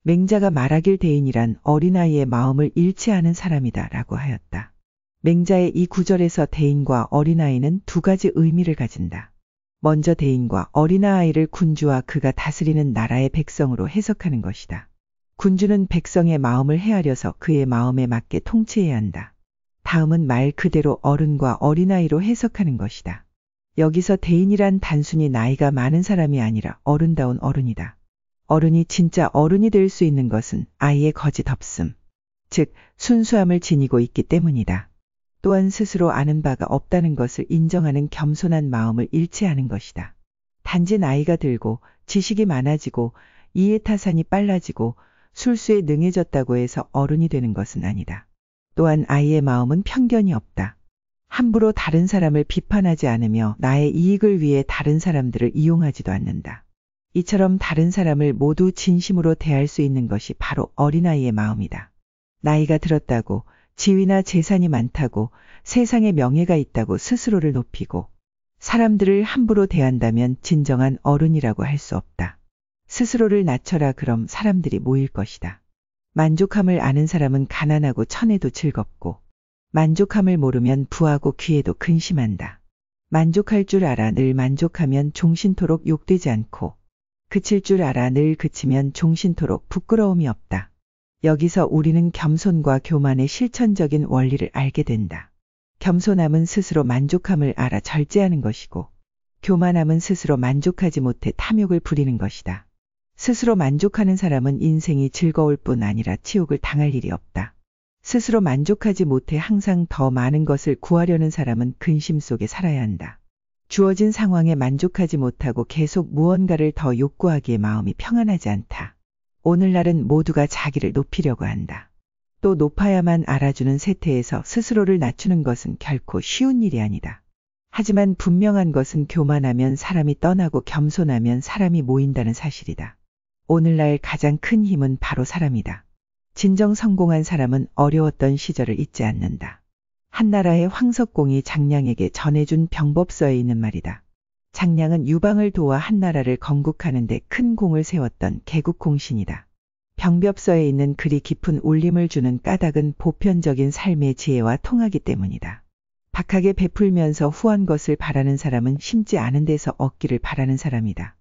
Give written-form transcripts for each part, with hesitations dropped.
맹자가 말하길 대인이란 어린아이의 마음을 잃지 않은 사람이다 라고 하였다. 맹자의 이 구절에서 대인과 어린아이는 두 가지 의미를 가진다. 먼저 대인과 어린아이를 군주와 그가 다스리는 나라의 백성으로 해석하는 것이다. 군주는 백성의 마음을 헤아려서 그의 마음에 맞게 통치해야 한다. 다음은 말 그대로 어른과 어린아이로 해석하는 것이다. 여기서 대인이란 단순히 나이가 많은 사람이 아니라 어른다운 어른이다. 어른이 진짜 어른이 될 수 있는 것은 아이의 거짓 없음, 즉 순수함을 지니고 있기 때문이다. 또한 스스로 아는 바가 없다는 것을 인정하는 겸손한 마음을 잃지 않은 것이다. 단지 나이가 들고 지식이 많아지고 이해타산이 빨라지고 술수에 능해졌다고 해서 어른이 되는 것은 아니다. 또한 아이의 마음은 편견이 없다. 함부로 다른 사람을 비판하지 않으며 나의 이익을 위해 다른 사람들을 이용하지도 않는다. 이처럼 다른 사람을 모두 진심으로 대할 수 있는 것이 바로 어린아이의 마음이다. 나이가 들었다고, 지위나 재산이 많다고, 세상에 명예가 있다고 스스로를 높이고 사람들을 함부로 대한다면 진정한 어른이라고 할 수 없다. 스스로를 낮춰라 그럼 사람들이 모일 것이다. 만족함을 아는 사람은 가난하고 천해도 즐겁고, 만족함을 모르면 부하고 귀에도 근심한다. 만족할 줄 알아 늘 만족하면 종신토록 욕되지 않고, 그칠 줄 알아 늘 그치면 종신토록 부끄러움이 없다. 여기서 우리는 겸손과 교만의 실천적인 원리를 알게 된다. 겸손함은 스스로 만족함을 알아 절제하는 것이고, 교만함은 스스로 만족하지 못해 탐욕을 부리는 것이다. 스스로 만족하는 사람은 인생이 즐거울 뿐 아니라 치욕을 당할 일이 없다. 스스로 만족하지 못해 항상 더 많은 것을 구하려는 사람은 근심 속에 살아야 한다. 주어진 상황에 만족하지 못하고 계속 무언가를 더 욕구하기에 마음이 평안하지 않다. 오늘날은 모두가 자기를 높이려고 한다. 또 높아야만 알아주는 세태에서 스스로를 낮추는 것은 결코 쉬운 일이 아니다. 하지만 분명한 것은 교만하면 사람이 떠나고 겸손하면 사람이 모인다는 사실이다. 오늘날 가장 큰 힘은 바로 사람이다. 진정 성공한 사람은 어려웠던 시절을 잊지 않는다. 한나라의 황석공이 장량에게 전해준 병법서에 있는 말이다. 장량은 유방을 도와 한나라를 건국하는 데 큰 공을 세웠던 개국공신이다. 병법서에 있는 글이 깊은 울림을 주는 까닭은 보편적인 삶의 지혜와 통하기 때문이다. 박하게 베풀면서 후한 것을 바라는 사람은 심지 않은 데서 얻기를 바라는 사람이다.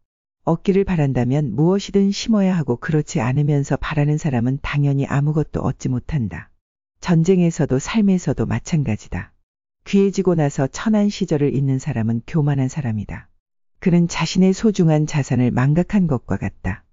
얻기를 바란다면 무엇이든 심어야 하고 그렇지 않으면서 바라는 사람은 당연히 아무것도 얻지 못한다. 전쟁에서도 삶에서도 마찬가지다. 귀해지고 나서 천한 시절을 잇는 사람은 교만한 사람이다. 그는 자신의 소중한 자산을 망각한 것과 같다.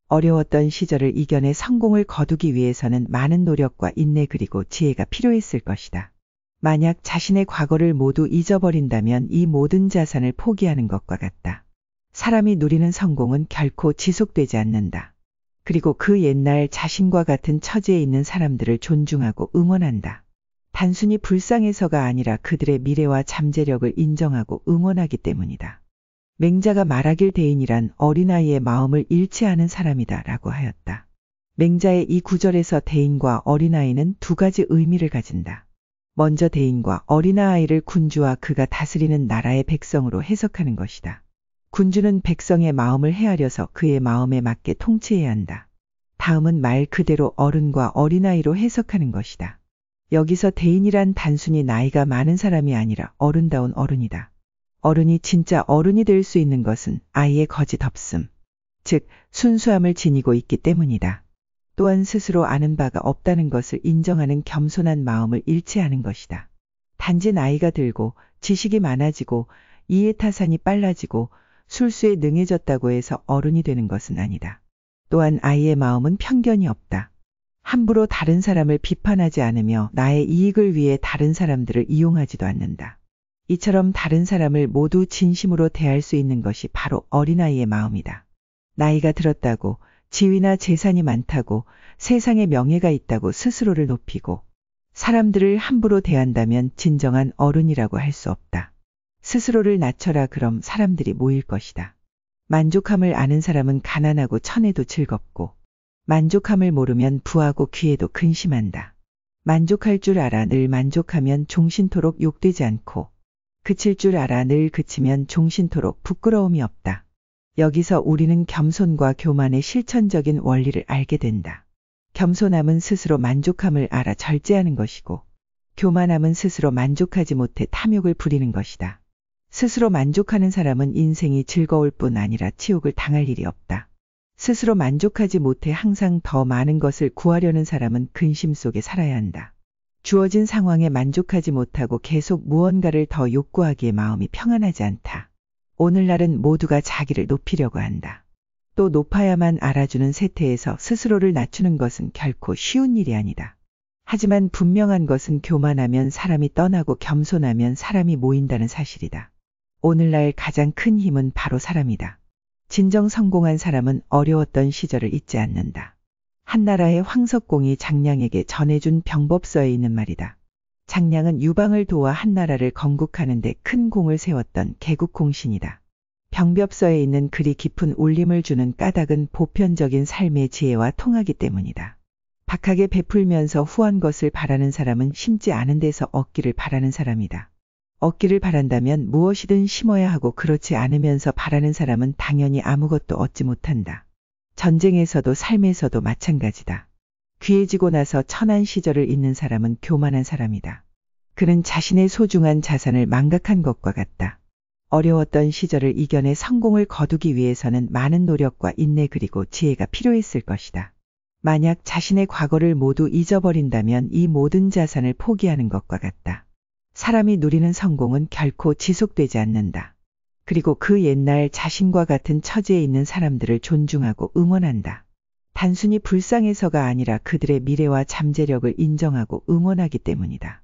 어려웠던 시절을 이겨내 성공을 거두기 위해서는 많은 노력과 인내 그리고 지혜가 필요했을 것이다. 만약 자신의 과거를 모두 잊어버린다면 이 모든 자산을 포기하는 것과 같다. 사람이 누리는 성공은 결코 지속되지 않는다. 그리고 그 옛날 자신과 같은 처지에 있는 사람들을 존중하고 응원한다. 단순히 불쌍해서가 아니라 그들의 미래와 잠재력을 인정하고 응원하기 때문이다. 맹자가 말하길 대인이란 어린아이의 마음을 잃지 않은 사람이다 라고 하였다. 맹자의 이 구절에서 대인과 어린아이는 두 가지 의미를 가진다. 먼저 대인과 어린아이를 군주와 그가 다스리는 나라의 백성으로 해석하는 것이다. 군주는 백성의 마음을 헤아려서 그의 마음에 맞게 통치해야 한다. 다음은 말 그대로 어른과 어린아이로 해석하는 것이다. 여기서 대인이란 단순히 나이가 많은 사람이 아니라 어른다운 어른이다. 어른이 진짜 어른이 될 수 있는 것은 아이의 거짓 없음, 즉 순수함을 지니고 있기 때문이다. 또한 스스로 아는 바가 없다는 것을 인정하는 겸손한 마음을 잃지 않은 것이다. 단지 나이가 들고 지식이 많아지고 이해타산이 빨라지고 술수에 능해졌다고 해서 어른이 되는 것은 아니다. 또한 아이의 마음은 편견이 없다. 함부로 다른 사람을 비판하지 않으며 나의 이익을 위해 다른 사람들을 이용하지도 않는다. 이처럼 다른 사람을 모두 진심으로 대할 수 있는 것이 바로 어린아이의 마음이다. 나이가 들었다고, 지위나 재산이 많다고, 세상에 명예가 있다고 스스로를 높이고 사람들을 함부로 대한다면 진정한 어른이라고 할 수 없다. 스스로를 낮춰라 그럼 사람들이 모일 것이다. 만족함을 아는 사람은 가난하고 천해도 즐겁고, 만족함을 모르면 부하고 귀에도 근심한다. 만족할 줄 알아 늘 만족하면 종신토록 욕되지 않고, 그칠 줄 알아 늘 그치면 종신토록 부끄러움이 없다. 여기서 우리는 겸손과 교만의 실천적인 원리를 알게 된다. 겸손함은 스스로 만족함을 알아 절제하는 것이고, 교만함은 스스로 만족하지 못해 탐욕을 부리는 것이다. 스스로 만족하는 사람은 인생이 즐거울 뿐 아니라 치욕을 당할 일이 없다. 스스로 만족하지 못해 항상 더 많은 것을 구하려는 사람은 근심 속에 살아야 한다. 주어진 상황에 만족하지 못하고 계속 무언가를 더 요구하기에 마음이 평안하지 않다. 오늘날은 모두가 자기를 높이려고 한다. 또 높아야만 알아주는 세태에서 스스로를 낮추는 것은 결코 쉬운 일이 아니다. 하지만 분명한 것은 교만하면 사람이 떠나고 겸손하면 사람이 모인다는 사실이다. 오늘날 가장 큰 힘은 바로 사람이다. 진정 성공한 사람은 어려웠던 시절을 잊지 않는다. 한나라의 황석공이 장량에게 전해준 병법서에 있는 말이다. 장량은 유방을 도와 한나라를 건국하는 데 큰 공을 세웠던 개국공신이다. 병법서에 있는 글이 깊은 울림을 주는 까닭은 보편적인 삶의 지혜와 통하기 때문이다. 박하게 베풀면서 후한 것을 바라는 사람은 심지 않은 데서 얻기를 바라는 사람이다. 얻기를 바란다면 무엇이든 심어야 하고 그렇지 않으면서 바라는 사람은 당연히 아무것도 얻지 못한다. 전쟁에서도 삶에서도 마찬가지다. 귀해지고 나서 천한 시절을 잇는 사람은 교만한 사람이다. 그는 자신의 소중한 자산을 망각한 것과 같다. 어려웠던 시절을 이겨내 성공을 거두기 위해서는 많은 노력과 인내 그리고 지혜가 필요했을 것이다. 만약 자신의 과거를 모두 잊어버린다면 이 모든 자산을 포기하는 것과 같다. 사람이 누리는 성공은 결코 지속되지 않는다. 그리고 그 옛날 자신과 같은 처지에 있는 사람들을 존중하고 응원한다. 단순히 불쌍해서가 아니라 그들의 미래와 잠재력을 인정하고 응원하기 때문이다.